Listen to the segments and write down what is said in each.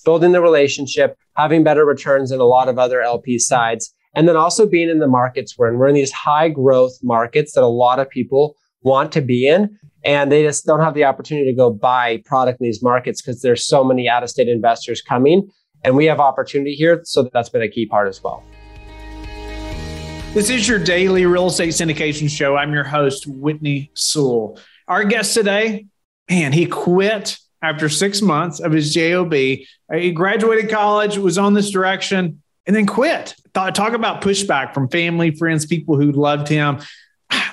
building the relationship, having better returns than a lot of other LP sides. And then also being in the markets we're in. We're in these high growth markets that a lot of people want to be in. And they just don't have the opportunity to go buy product in these markets because there's so many out-of-state investors coming. And we have opportunity here. So that's been a key part as well. This is your daily real estate syndication show. I'm your host, Whitney Sewell. Our guest today, man, he quit after 6 months of his JOB. He graduated college, was on this direction, and then quit. Talk about pushback from family, friends, people who loved him.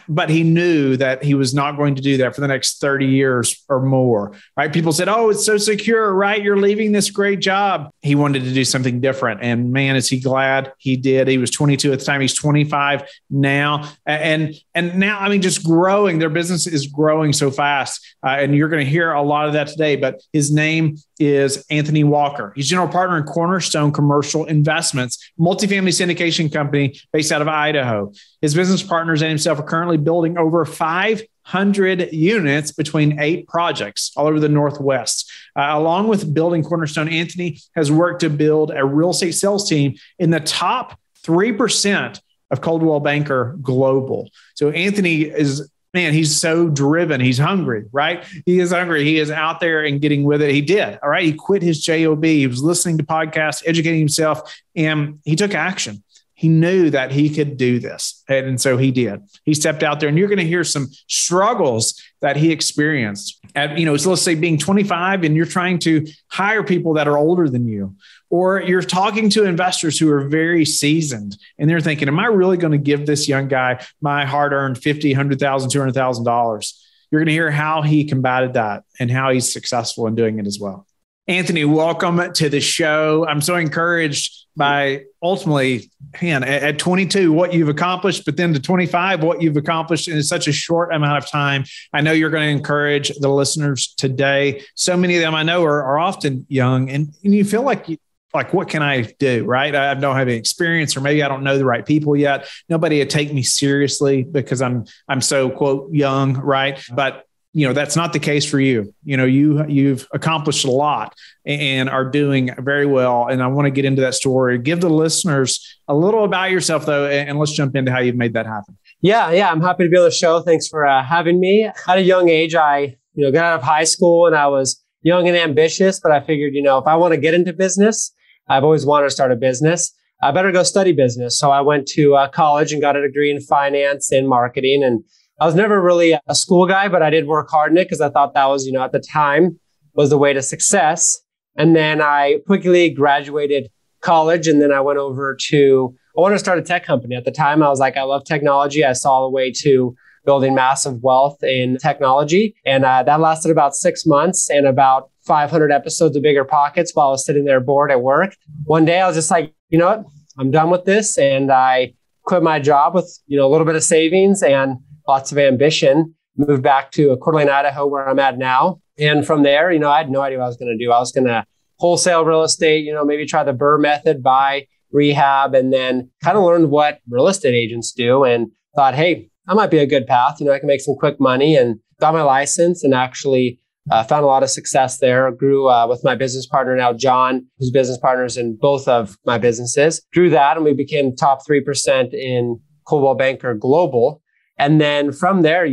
But he knew that he was not going to do that for the next 30 years or more, right? People said, oh, it's so secure, right? You're leaving this great job. He wanted to do something different. And man, is he glad he did. He was 22 at the time. He's 25 now. And now, I mean, just growing. Their business is growing so fast. And you're going to hear a lot of that today. But his name is Anthony Walker. He's general partner in Cornerstone Commercial Investments, multifamily syndication company based out of Idaho. His business partners and himself are currently building over 500 units between 8 projects all over the Northwest. Along with building Cornerstone, Anthony has worked to build a real estate sales team in the top 3% of Coldwell Banker Global. So Anthony is, man, he's so driven. He's hungry, right? He is hungry. He is out there and getting with it. He did. All right. He quit his JOB. He was listening to podcasts, educating himself, and he took action. He knew that he could do this. And so he did. He stepped out there, and you're going to hear some struggles that he experienced at, so let's say being 25 and you're trying to hire people that are older than you, or you're talking to investors who are very seasoned and they're thinking, am I really going to give this young guy my hard-earned $50,000, $100,000, $200,000? You're going to hear how he combated that and how he's successful in doing it as well. Anthony, welcome to the show. I'm so encouraged by ultimately, man, at 22, what you've accomplished, but then to 25, what you've accomplished in such a short amount of time. I know you're going to encourage the listeners today. So many of them I know are often young, and you feel like, what can I do, right? I don't have any experience, or maybe I don't know the right people yet. Nobody would take me seriously because I'm so, quote, young, right? But that's not the case for you. You've accomplished a lot and are doing very well. And I want to get into that story. Give the listeners a little about yourself, though, and let's jump into how you've made that happen. Yeah. I'm happy to be on the show. Thanks for having me. At a young age, I got out of high school and I was young and ambitious, but I figured, if I want to get into business, I've always wanted to start a business. I better go study business. So I went to college and got a degree in finance and marketing. And I was never really a school guy, but I did work hard in it because I thought that was, at the time was the way to success. And then I quickly graduated college, and then I went over I wanted to start a tech company. At the time, I was like, I love technology. I saw the way to building massive wealth in technology. And that lasted about 6 months and about 500 episodes of Bigger Pockets while I was sitting there bored at work. One day I was just like, you know what? I'm done with this. And I quit my job with, a little bit of savings and lots of ambition, moved back to Coeur d'Alene, Idaho, where I'm at now. And from there, I had no idea what I was going to do. I was going to wholesale real estate, maybe try the Burr method, buy, rehab, and then kind of learned what real estate agents do and thought, hey, that might be a good path. I can make some quick money, and got my license and actually found a lot of success there. Grew with my business partner now, John, who's business partners in both of my businesses. Grew that, and we became top 3% in Coldwell Banker Global. And then from there,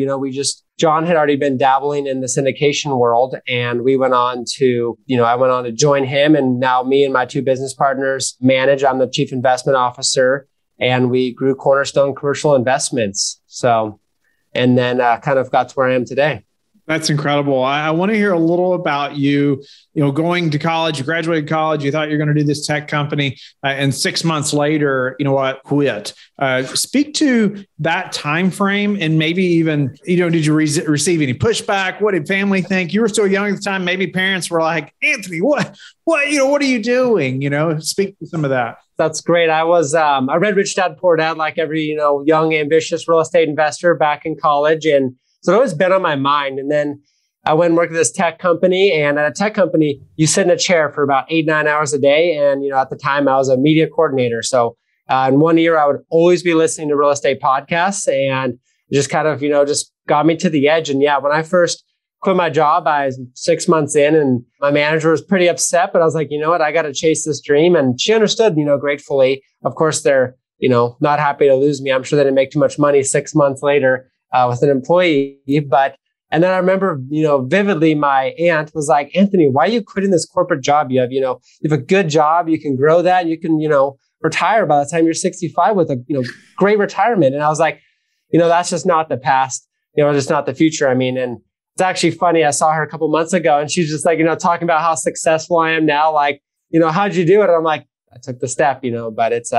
John had already been dabbling in the syndication world, and we went on to, I went on to join him, and now me and my 2 business partners manage. I'm the chief investment officer, and we grew Cornerstone Commercial Investments. So, and then kind of got to where I am today. That's incredible. I want to hear a little about you, going to college, you graduated college, you thought you're going to do this tech company, and 6 months later, quit. Speak to that time frame, and maybe even, did you receive any pushback? What did family think? You were still young at the time. Maybe parents were like, Anthony, what are you doing? Speak to some of that. That's great. I was, I read Rich Dad Poor Dad like every, young, ambitious real estate investor back in college. And so it's always been on my mind. And then I went and worked at this tech company. And at a tech company, you sit in a chair for about 8-9 hours a day. And, at the time I was a media coordinator. So in one year, I would always be listening to real estate podcasts, and it just kind of, just got me to the edge. And yeah, when I first quit my job. I was 6 months in and my manager was pretty upset, but I was like, you know what? I got to chase this dream. And she understood, gratefully. Of course, they're, not happy to lose me. I'm sure they didn't make too much money 6 months later with an employee. And then I remember, vividly, my aunt was like, Anthony, why are you quitting this corporate job? You have a good job. You can grow that. You can, retire by the time you're 65 with a, great retirement. And I was like, that's just not the past, just not the future. I mean, and it's actually funny. I saw her a couple months ago and she's just like, talking about how successful I am now. Like, how'd you do it? And I'm like, I took the step, but it's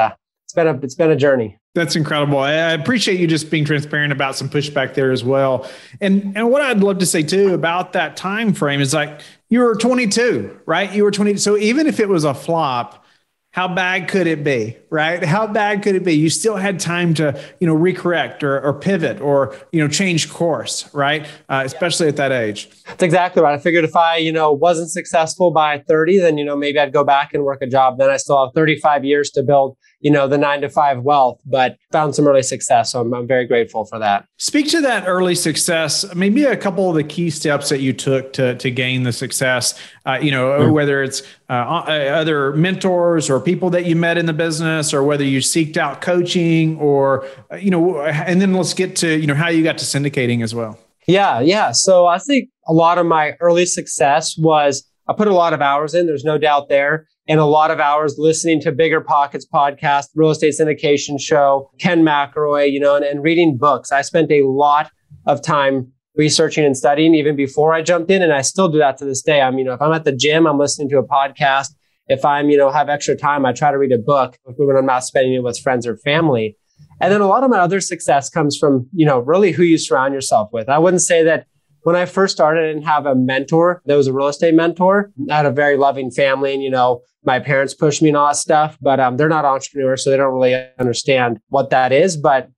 been a journey. That's incredible. I appreciate you just being transparent about some pushback there as well. And what I'd love to say too about that time frame is like, you were 22, right? You were 20. So even if it was a flop, how bad could it be, right? How bad could it be? You still had time to, recorrect or pivot or, change course, right? Especially at that age. That's exactly right. I figured if I, wasn't successful by 30, then, maybe I'd go back and work a job. Then I still have 35 years to build, the 9-to-5 wealth, but found some early success. So I'm very grateful for that. Speak to that early success, maybe a couple of the key steps that you took to gain the success, whether it's other mentors or people that you met in the business, or whether you seeked out coaching or, and then let's get to, how you got to syndicating as well. Yeah. So I think a lot of my early success was I put a lot of hours in, there's no doubt there, and a lot of hours listening to Bigger Pockets podcast, Real Estate Syndication show, Ken McElroy, and reading books. I spent a lot of time researching and studying even before I jumped in. And I still do that to this day. If I'm at the gym, I'm listening to a podcast. If I'm, have extra time, I try to read a book when I'm not spending it with friends or family. And then a lot of my other success comes from, really who you surround yourself with. I wouldn't say that when I first started, I didn't have a mentor that was a real estate mentor. I had a very loving family and, my parents pushed me and all that stuff, but they're not entrepreneurs, so they don't really understand what that is. But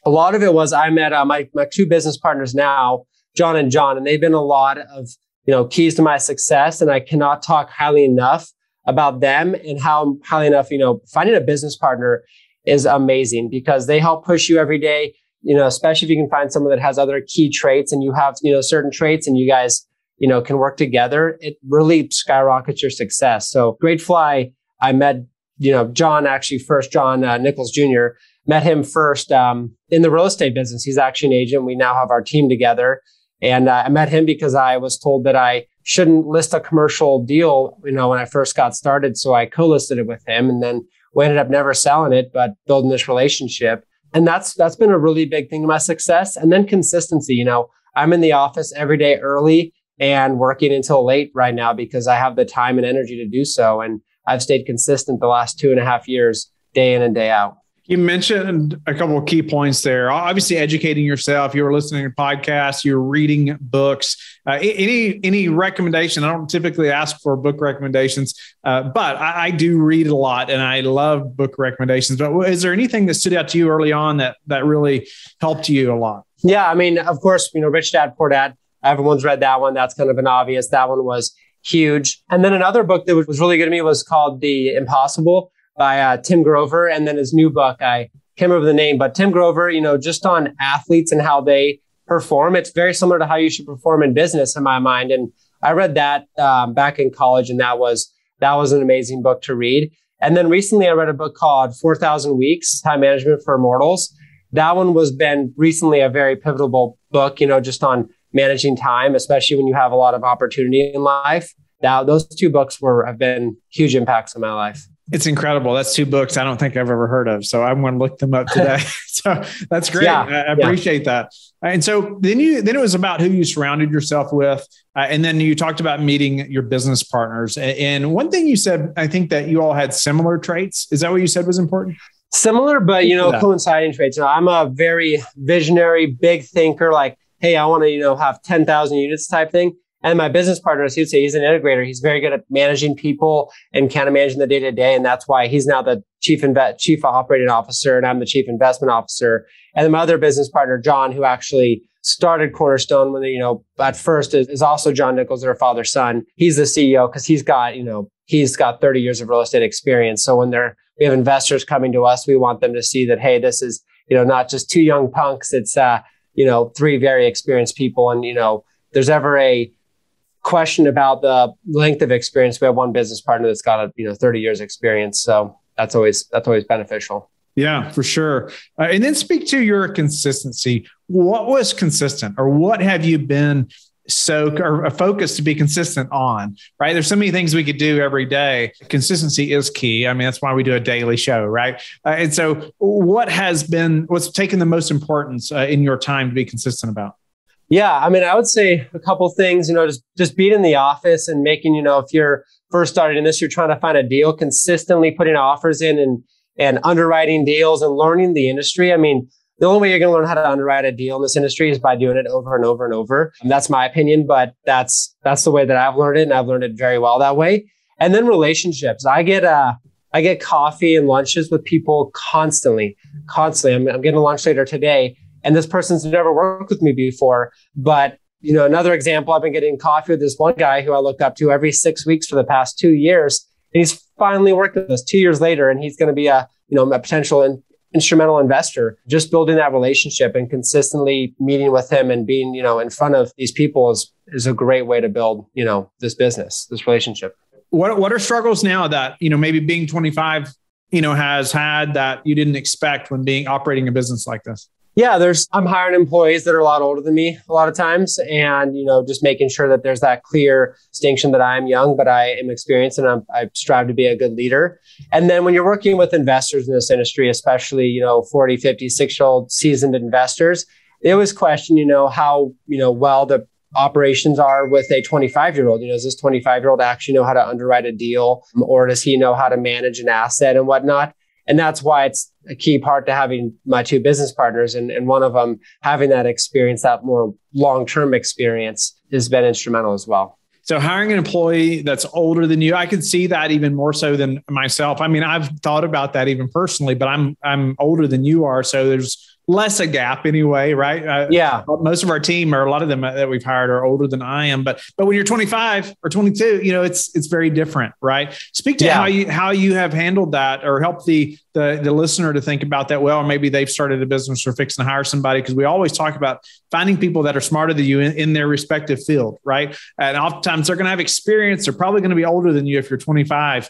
a lot of it was I met my two business partners now, John and John, and they've been a lot of, keys to my success. And I cannot talk highly enough about them and how highly enough, finding a business partner is amazing because they help push you every day, especially if you can find someone that has other key traits and you have, certain traits and you guys, can work together. It really skyrockets your success. So grateful I met, John actually first, John Nichols Jr., met him first in the real estate business. He's actually an agent. We now have our team together. And I met him because I was told that I shouldn't list a commercial deal, when I first got started. So I co-listed it with him. And then we ended up never selling it, but building this relationship. And that's been a really big thing to my success. And then consistency. I'm in the office every day early and working until late right now because I have the time and energy to do so. And I've stayed consistent the last 2.5 years, day in and day out. You mentioned a couple of key points there. Obviously, educating yourself. You were listening to podcasts. You're reading books. Any recommendation? I don't typically ask for book recommendations, but I do read a lot, and I love book recommendations. But is there anything that stood out to you early on that really helped you a lot? Yeah, of course, Rich Dad Poor Dad. Everyone's read that one. That's kind of an obvious. That one was huge. And then another book that was really good to me was called The Impossible by Tim Grover. And then his new book, I can't remember the name, but Tim Grover, just on athletes and how they perform. It's very similar to how you should perform in business in my mind. And I read that back in college, and that was an amazing book to read. And then recently I read a book called 4,000 Weeks, Time Management for Immortals. That one was been recently a very pivotal book, just on managing time, especially when you have a lot of opportunity in life. Now, those two books have been huge impacts in my life. It's incredible. That's two books I don't think I've ever heard of. So I'm going to look them up today. So that's great. Yeah, I appreciate that. And so then it was about who you surrounded yourself with. And then you talked about meeting your business partners. And one thing you said, I think that you all had similar traits. Is that what you said was important? Similar, but, coinciding traits. I'm a very visionary, big thinker, like, hey, I want to, have 10,000 units type thing. And my business partner, as he'd say, he's an integrator. He's very good at managing people and kind of managing the day to day. And that's why he's now the chief operating officer and I'm the chief investment officer. And then my other business partner, John, who actually started Cornerstone when, at first is also John Nichols, their father, son. He's the CEO because he's got 30 years of real estate experience. So when we have investors coming to us, we want them to see that, hey, this is, not just two young punks. It's, 3 very experienced people. And, there's ever a question about the length of experience, we have one business partner that's got 30 years experience. So that's always beneficial. Yeah, for sure. And then speak to your consistency. What was consistent, or what have you been or a focus to be consistent on, right? There's so many things we could do every day. Consistency is key. I mean, that's why we do a daily show, right? And so what's taken the most importance in your time to be consistent about? Yeah, I mean, I would say a couple of things, just being in the office and making, if you're first starting in this, you're trying to find a deal, consistently putting offers in and underwriting deals and learning the industry. I mean, the only way you're going to learn how to underwrite a deal in this industry is by doing it over and over and over. And that's my opinion, but that's the way that I've learned it, and I've learned it very well that way. And then relationships. I get coffee and lunches with people constantly. I'm getting a lunch later today, and this person's never worked with me before. But another example, I've been getting coffee with this one guy who I look up to every 6 weeks for the past 2 years. And he's finally worked with us 2 years later, and he's going to be a potential instrumental investor. Just building that relationship and consistently meeting with him and being, in front of these people is a great way to build, this business, this relationship. What are struggles now that, maybe being 25, has had that you didn't expect when operating a business like this? Yeah, I'm hiring employees that are a lot older than me a lot of times, and just making sure that there's that clear distinction that I am young, but I am experienced, and I strive to be a good leader. And then when you're working with investors in this industry, especially 40, 50, 60-year-old seasoned investors, they always question how well the operations are with a 25-year-old. Does this 25-year-old actually know how to underwrite a deal, or does he know how to manage an asset and whatnot? And that's why it's a key part to having my two business partners, and one of them having that experience, that more long-term experience, has been instrumental as well. So hiring an employee that's older than you, I can see that even more so than myself. I mean, I've thought about that even personally, but I'm older than you are. So there's less a gap anyway, right? Yeah. Most of our team, or a lot of them that we've hired, are older than I am. But when you're 25 or 22, it's very different, right? Speak to how you have handled that, or help the listener to think about that. Well, or maybe they've started a business or fixing to hire somebody, because we always talk about finding people that are smarter than you in their respective field, right? And oftentimes they're going to have experience. They're probably going to be older than you if you're 25,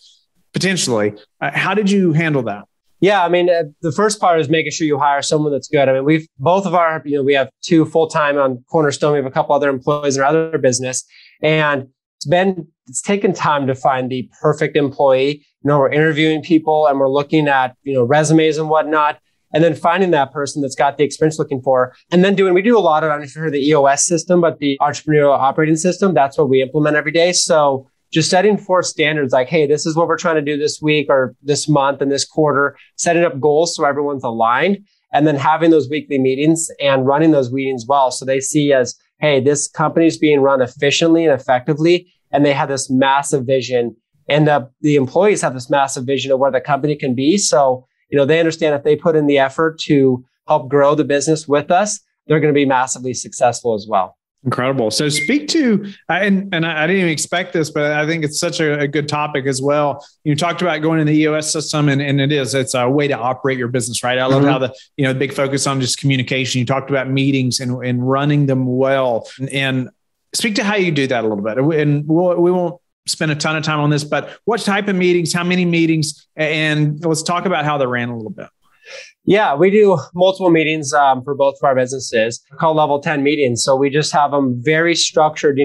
potentially. How did you handle that? Yeah, I mean, the first part is making sure you hire someone that's good. I mean, we have 2 full-time on Cornerstone. We have a couple other employees in our other business, and it's taken time to find the perfect employee. We're interviewing people, and we're looking at, resumes and whatnot, and then finding that person that's got the experience looking for. And then we do a lot of, I don't know if you heard the EOS system, but the entrepreneurial operating system, that's what we implement every day. So just setting forth standards like, hey, this is what we're trying to do this week or this month and this quarter, setting up goals so everyone's aligned, and then having those weekly meetings and running those meetings well. So they see as, hey, this company is being run efficiently and effectively, and they have this massive vision, and the employees have this massive vision of where the company can be. So, they understand if they put in the effort to help grow the business with us, they're going to be massively successful as well. Incredible. So speak to, and I didn't even expect this, but I think it's such a good topic as well. You talked about going in the EOS system, and it's a way to operate your business, right? I love how the big focus on just communication. You talked about meetings and running them well, and speak to how you do that a little bit. And we won't spend a ton of time on this, but what type of meetings, how many meetings, and let's talk about how they're ran a little bit. Yeah, we do multiple meetings for both of our businesses. They're called level 10 meetings. So we just have them very structured,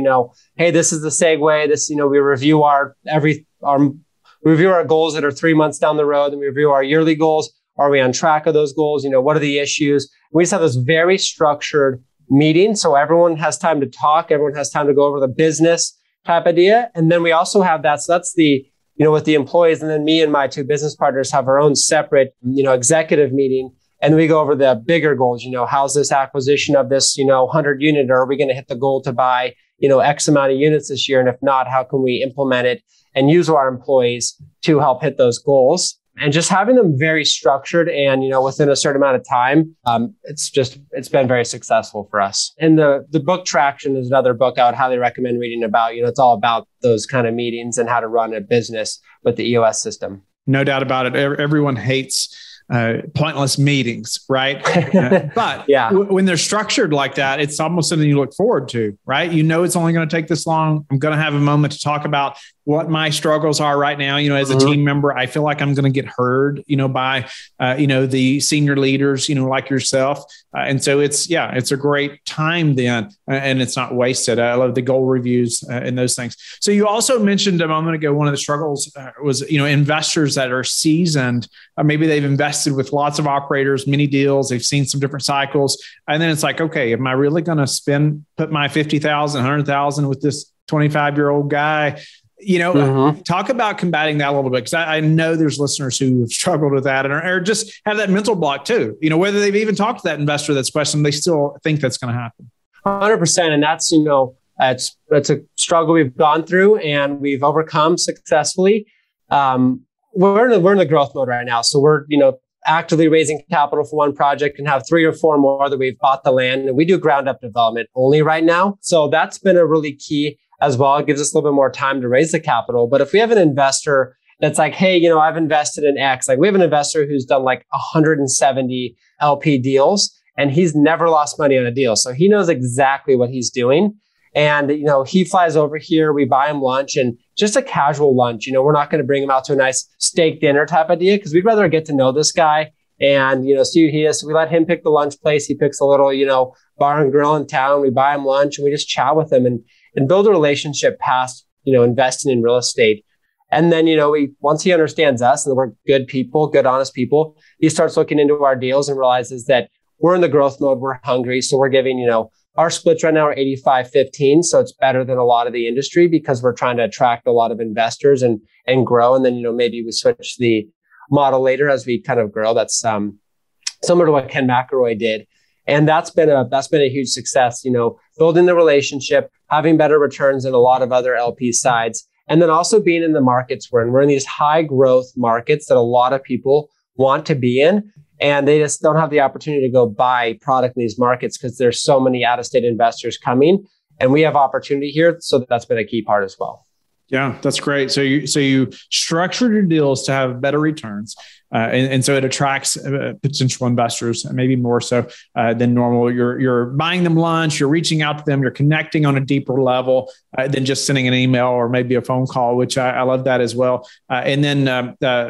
hey, this is the segue. This, we review our goals that are 3 months down the road, and we review our yearly goals. Are we on track of those goals? What are the issues? We just have this very structured meeting. So everyone has time to talk. Everyone has time to go over the business type idea. And then we also have that. So that's the with the employees, and then me and my two business partners have our own separate, executive meeting, and we go over the bigger goals. How's this acquisition of this, 100 unit, or are we going to hit the goal to buy, X amount of units this year? And if not, how can we implement it and use our employees to help hit those goals? And just having them very structured and, within a certain amount of time, it's been very successful for us. And the book Traction is another book I would highly recommend reading about. It's all about those kind of meetings and how to run a business with the EOS system. No doubt about it. Everyone hates pointless meetings, right? But yeah. When they're structured like that, it's almost something you look forward to, right? You know, it's only going to take this long. I'm going to have a moment to talk about what my struggles are right now. You know, as a team member, I feel like I'm going to get heard, you know, by, the senior leaders, you know, like yourself. And so it's a great time then, and it's not wasted. I love the goal reviews and those things. So you also mentioned a moment ago, one of the struggles was, investors that are seasoned, maybe they've invested with lots of operators, many deals, they've seen some different cycles. And then it's like, okay, am I really going to put my 50,000, 100,000 with this 25-year-old guy? Talk about combating that a little bit, because I know there's listeners who have struggled with that or just have that mental block too. Whether they've even talked to that investor that's questioning, they still think that's going to happen. 100%. And that's, it's a struggle we've gone through and we've overcome successfully. We're in the growth mode right now. So we're, actively raising capital for one project and have 3 or 4 more that we've bought the land. And we do ground up development only right now. So that's been a really key as well. It gives us a little bit more time to raise the capital. But if we have an investor that's like, hey, I've invested in X, like we have an investor who's done like 170 LP deals and he's never lost money on a deal. So he knows exactly what he's doing. And, he flies over here, we buy him lunch and just a casual lunch. We're not going to bring him out to a nice steak dinner type idea because we'd rather get to know this guy and, see who he is. So we let him pick the lunch place. He picks a little, bar and grill in town. We buy him lunch and we just chat with him and build a relationship past, investing in real estate. And then, once he understands us and we're good people, good, honest people, he starts looking into our deals and realizes that we're in the growth mode. We're hungry. So we're giving, our splits right now are 85-15. So it's better than a lot of the industry because we're trying to attract a lot of investors and grow. And then, maybe we switch the model later as we kind of grow. That's similar to what Ken McElroy did. And that's been a huge success, building the relationship, having better returns than a lot of other LP sides. And then also being in the markets we're in. We're in these high growth markets that a lot of people want to be in. And they just don't have the opportunity to go buy product in these markets because there's so many out-of-state investors coming. And we have opportunity here. So that's been a key part as well. Yeah, that's great. So you structured your deals to have better returns. And so it attracts potential investors, maybe more so than normal. You're buying them lunch, you're reaching out to them, you're connecting on a deeper level than just sending an email or maybe a phone call, which I love that as well. And then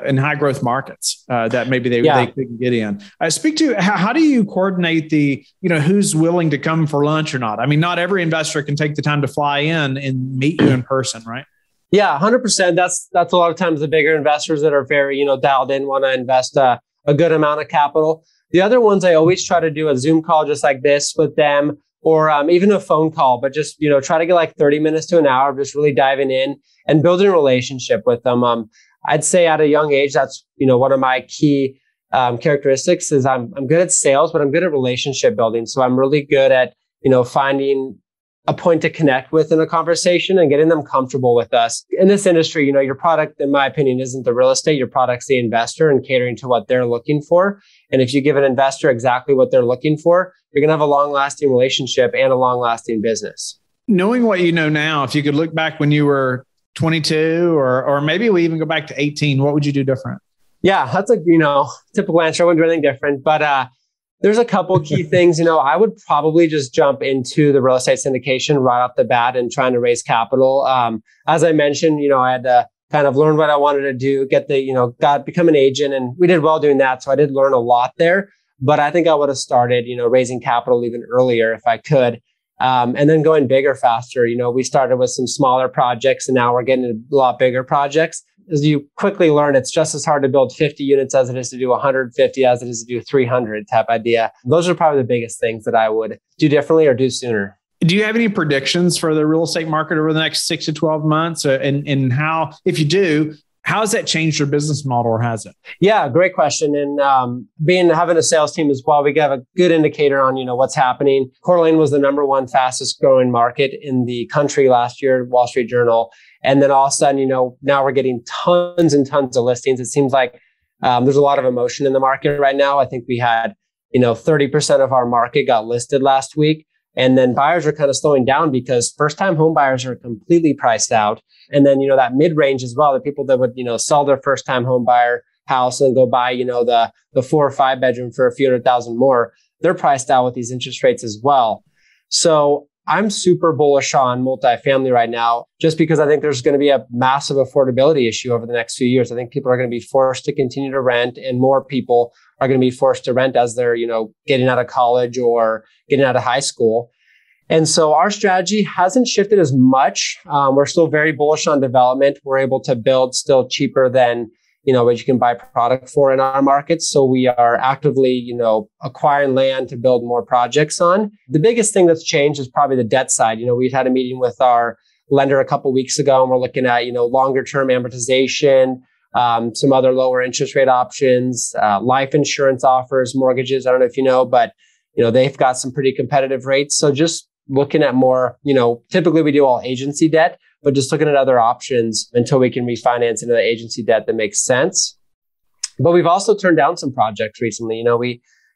in high growth markets that maybe they can get in. Speak to how do you coordinate the, who's willing to come for lunch or not? I mean, not every investor can take the time to fly in and meet you in person, right? Yeah, 100%. That's a lot of times the bigger investors that are very, dialed in, want to invest a good amount of capital. The other ones, I always try to do a Zoom call just like this with them, or even a phone call, but just, try to get like 30 minutes to an hour of just really diving in and building a relationship with them. I'd say at a young age, that's, one of my key characteristics is I'm good at sales, but I'm good at relationship building. So I'm really good at, finding a point to connect with in a conversation and getting them comfortable with us. In this industry, your product, in my opinion, isn't the real estate. Your product's the investor and catering to what they're looking for. And if you give an investor exactly what they're looking for, you're going to have a long-lasting relationship and a long-lasting business. Knowing what you know now, if you could look back when you were 22 or maybe we even go back to 18, what would you do different? Yeah, that's a, typical answer. I wouldn't do anything different, but there's a couple key things. I would probably just jump into the real estate syndication right off the bat and trying to raise capital. As I mentioned, I had to kind of learn what I wanted to do, become an agent, and we did well doing that. So I did learn a lot there, but I think I would have started, raising capital even earlier if I could. And then going bigger faster. We started with some smaller projects and now we're getting a lot bigger projects. As you quickly learn, it's just as hard to build 50 units as it is to do 150, as it is to do 300 type idea. Those are probably the biggest things that I would do differently or do sooner. Do you have any predictions for the real estate market over the next 6 to 12 months? And how, if you do, how has that changed your business model or has it? Yeah, great question. And having a sales team as well, we have a good indicator on, what's happening. Coeur d'Alene was the #1 fastest growing market in the country last year, Wall Street Journal. And then all of a sudden, now we're getting tons and tons of listings. It seems like there's a lot of emotion in the market right now. I think we had, 30% of our market got listed last week. And then buyers are kind of slowing down because first-time home buyers are completely priced out. And then, that mid-range as well, the people that would, sell their first-time home buyer house and go buy, the 4 or 5 bedroom for a few $100,000 more. They're priced out with these interest rates as well. So I'm super bullish on multifamily right now, just because I think there's going to be a massive affordability issue over the next few years. I think people are going to be forced to continue to rent, and more people are going to be forced to rent as they're, getting out of college or getting out of high school. And so our strategy hasn't shifted as much. We're still very bullish on development. We're able to build still cheaper than what you can buy product for in our markets. So we are actively, acquiring land to build more projects on. The biggest thing that's changed is probably the debt side. We've had a meeting with our lender a couple of weeks ago, and we're looking at, longer term amortization, some other lower interest rate options, life insurance offers, mortgages. I don't know if you know, but, they've got some pretty competitive rates. So just looking at more, typically we do all agency debt, but just looking at other options until we can refinance into the agency debt that makes sense. But we've also turned down some projects recently.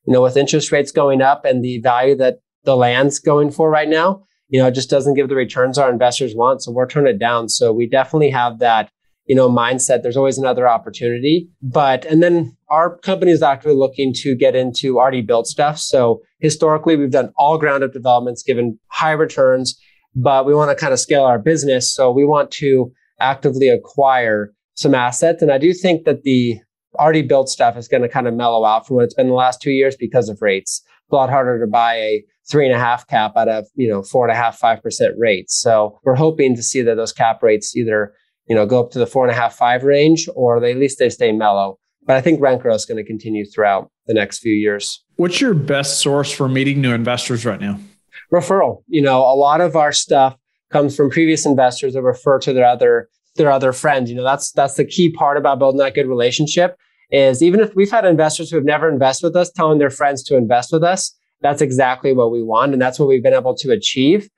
With interest rates going up and the value that the land's going for right now, it just doesn't give the returns our investors want. So we're turning it down. So we definitely have that, mindset. There's always another opportunity. And then our company is actively looking to get into already built stuff. So historically, we've done all ground up developments, given high returns, but we want to kind of scale our business. So we want to actively acquire some assets. And I do think that the already built stuff is going to kind of mellow out from what it's been the last 2 years because of rates. It's a lot harder to buy a 3.5 cap out of, 4.5, 5% rates. So we're hoping to see that those cap rates either, go up to the 4.5, 5 range, or at least they stay mellow. But I think rent growth is going to continue throughout the next few years. What's your best source for meeting new investors right now? Referral. A lot of our stuff comes from previous investors that refer to their other friends. That's the key part about building that good relationship, is even if we've had investors who have never invested with us telling their friends to invest with us, that's exactly what we want. And that's what we've been able to achieve.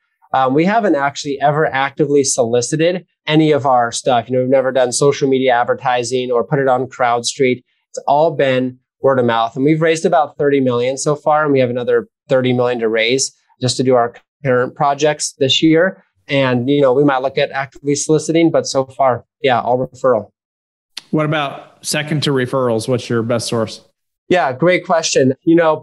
We haven't actually ever actively solicited any of our stuff. We've never done social media advertising or put it on CrowdStreet. It's all been word of mouth. And we've raised about 30 million so far. And we have another 30 million to raise just to do our current projects this year. And, we might look at actively soliciting, but so far, all referral. What about second to referrals? What's your best source? Yeah, great question.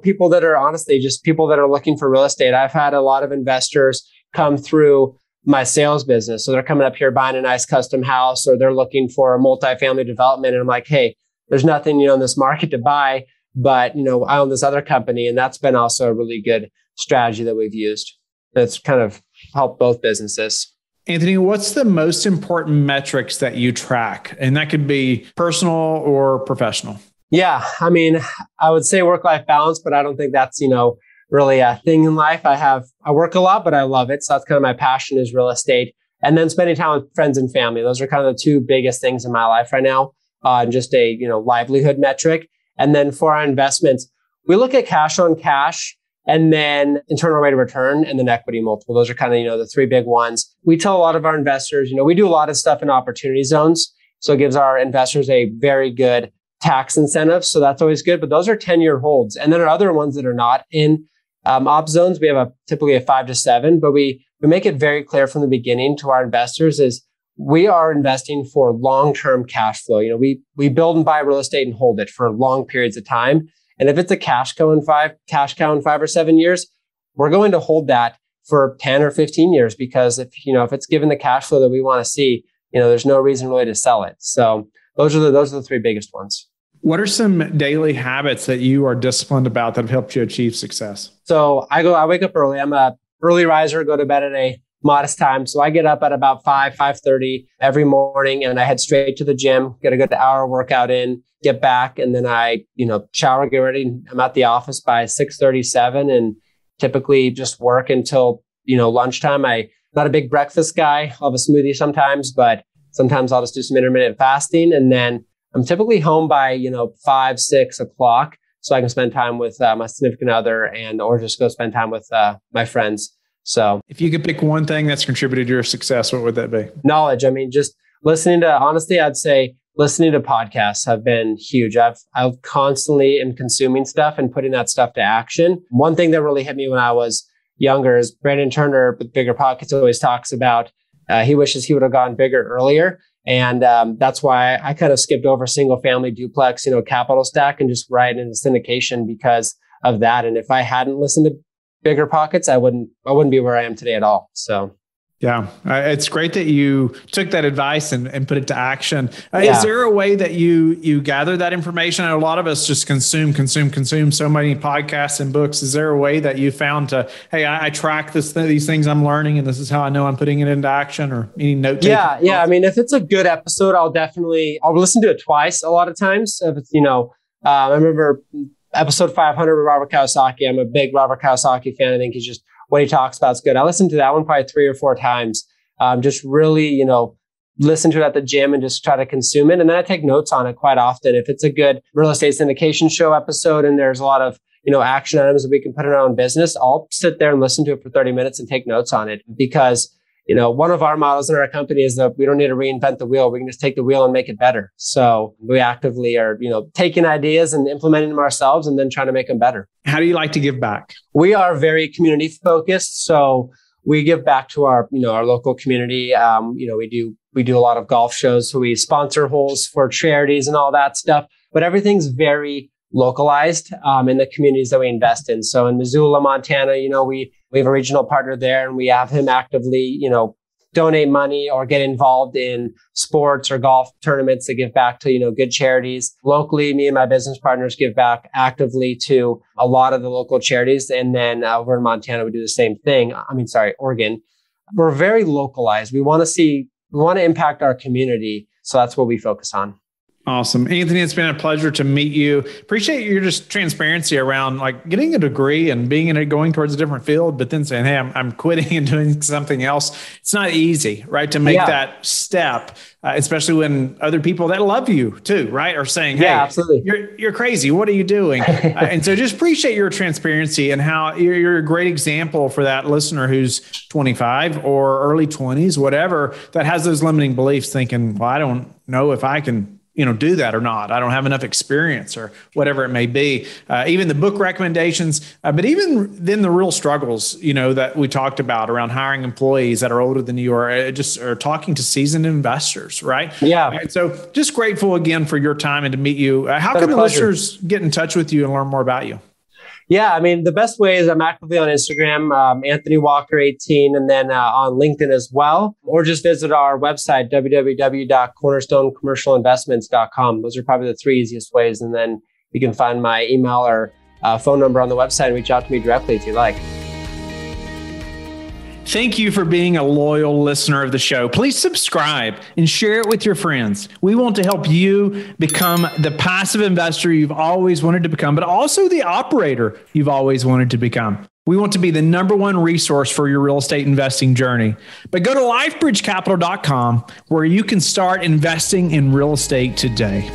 People that are honestly just people that are looking for real estate. I've had a lot of investors come through my sales business. So they're coming up here buying a nice custom house, or they're looking for a multifamily development. And I'm like, hey, there's nothing, in this market to buy, but, I own this other company. And that's been also a really good strategy that we've used. That's kind of helped both businesses. Anthony, what's the most important metrics that you track? And that could be personal or professional. Yeah. I would say work-life balance, but I don't think that's, really a thing in life. I work a lot, but I love it. So that's kind of my passion, is real estate. And then spending time with friends and family. Those are kind of the two biggest things in my life right now. Just a, livelihood metric. And then for our investments, we look at cash on cash, and then internal rate of return, and then equity multiple. Those are kind of, the three big ones. We tell a lot of our investors, we do a lot of stuff in opportunity zones. So it gives our investors a very good tax incentive. So that's always good. But those are 10-year holds. And then there are other ones that are not in op zones. We have typically a 5 to 7, but we make it very clear from the beginning to our investors is we are investing for long-term cash flow. We build and buy real estate and hold it for long periods of time. And if it's a cash cow in 5 or 7 years, we're going to hold that for 10 or 15 years, because if it's given the cash flow that we want to see, there's no reason really to sell it. So those are the three biggest ones. What are some daily habits that you are disciplined about that have helped you achieve success? So I wake up early. I'm a early riser, go to bed at a modest time. So I get up at about 5:30 every morning, and I head straight to the gym, get a good hour workout in, get back, and then I, shower, get ready. I'm at the office by 6:37, and typically just work until, lunchtime. I'm not a big breakfast guy. I'll have a smoothie sometimes, but sometimes I'll just do some intermittent fasting. And then I'm typically home by, 5, 6 o'clock. So I can spend time with my significant other or just go spend time with my friends. So if you could pick one thing that's contributed to your success, what would that be? Knowledge. Just listening to, honestly, I'd say listening to podcasts have been huge. I've constantly am consuming stuff and putting that stuff to action. One thing that really hit me when I was younger is Brandon Turner with Bigger Pockets always talks about, he wishes he would have gone bigger earlier. And that's why I kind of skipped over single family duplex, capital stack and just right into syndication because of that. And if I hadn't listened to Bigger Pockets, I wouldn't be where I am today at all. So. Yeah, it's great that you took that advice and put it to action. Yeah. Is there a way that you gather that information? A lot of us just consume so many podcasts and books. Is there a way that you found to, hey, I track these things I'm learning, and this is how I know I'm putting it into action, or any note taking? Yeah. I mean, if it's a good episode, I'll listen to it twice. A lot of times, if it's I remember episode 500 with Robert Kiyosaki. I'm a big Robert Kiyosaki fan. I think he's just. What he talks about is good. I listened to that one probably 3 or 4 times. Just really, listen to it at the gym and just try to consume it. And then I take notes on it quite often. If it's a good real estate syndication show episode and there's a lot of, action items that we can put in our own business, I'll sit there and listen to it for 30 minutes and take notes on it. Because, one of our models in our company is that we don't need to reinvent the wheel. We can just take the wheel and make it better. So we actively are, taking ideas and implementing them ourselves and then trying to make them better. How do you like to give back? We are very community focused. So we give back to our local community. We do a lot of golf shows. So we sponsor holes for charities and all that stuff, but everything's very localized in the communities that we invest in. So in Missoula, Montana, we have a regional partner there, and we have him actively, donate money or get involved in sports or golf tournaments to give back to, good charities. Locally, me and my business partners give back actively to a lot of the local charities. And then over in Montana, we do the same thing. Oregon. We're very localized. We want to impact our community. So that's what we focus on. Awesome. Anthony, it's been a pleasure to meet you. Appreciate your just transparency around like getting a degree and going towards a different field, but then saying, hey, I'm quitting and doing something else. It's not easy, right? To make that step, especially when other people that love you too, right? Are saying, hey, absolutely. You're crazy. What are you doing? And so just appreciate your transparency and how you're a great example for that listener who's 25 or early 20s, whatever, that has those limiting beliefs thinking, well, I don't know if I can do that or not. I don't have enough experience or whatever it may be. Even the book recommendations, but even then the real struggles, that we talked about around hiring employees that are older than you or talking to seasoned investors, right? Yeah. And so just grateful again for your time and to meet you. How can the listeners get in touch with you and learn more about you? Yeah, I mean, the best way is I'm actively on Instagram, Anthony Walker 18, and then on LinkedIn as well, or just visit our website, www.cornerstonecommercialinvestments.com. Those are probably the 3 easiest ways. And then you can find my email or phone number on the website and reach out to me directly if you like. Thank you for being a loyal listener of the show. Please subscribe and share it with your friends. We want to help you become the passive investor you've always wanted to become, but also the operator you've always wanted to become. We want to be the #1 resource for your real estate investing journey. But go to lifebridgecapital.com where you can start investing in real estate today.